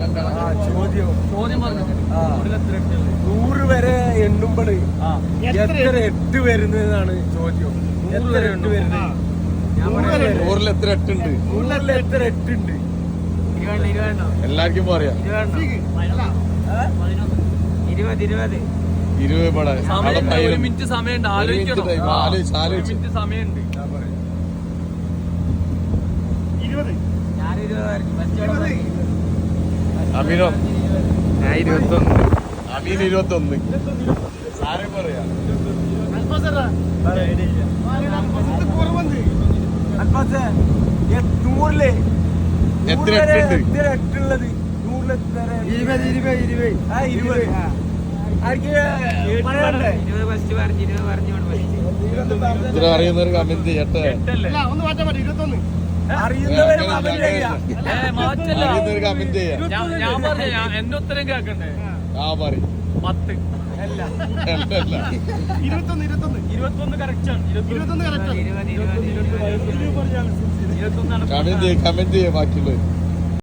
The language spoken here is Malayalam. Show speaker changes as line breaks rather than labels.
ചോദ്യം പറഞ്ഞു
100 വരെ എണ്ണുമ്പോൾ എത്ര 8 വരുന്നതാണ് ചോദ്യം. 100 വരെ 8 വരുന്നത്
100-ൽ എത്ര 8 ഉണ്ട്?
100-ൽ എത്ര 8 ഉണ്ട്?
എല്ലാവർക്കും പറയാം. 20 പടം.
ഒരു മിനിറ്റ് സമയമുണ്ട്, ആലോചിക്കണം. മിനിറ്റ് സമയമുണ്ട്.
അമീനോ? ഞാൻ 21. അമീൻ 21. ആരും പറയാ എത്ര 8 ഉണ്ട്?
100
ഇത്ര അറിയുന്നവർ കമന്റ് ചെയ്യട്ടെ.
അറിയുന്നവര് കമന്റ് ചെയ്യാം.
അറിയുന്നവർ കമന്റ് ചെയ്യാം.
ഞാൻ പറഞ്ഞ എന്റെ ഉത്തരം കേക്കണ്ടേ?
ആ പറയും
10. 21 കറക്റ്റ് ആണ്. 21
കമന്റ് ചെയ്യ ബാക്കിയുള്ളത്.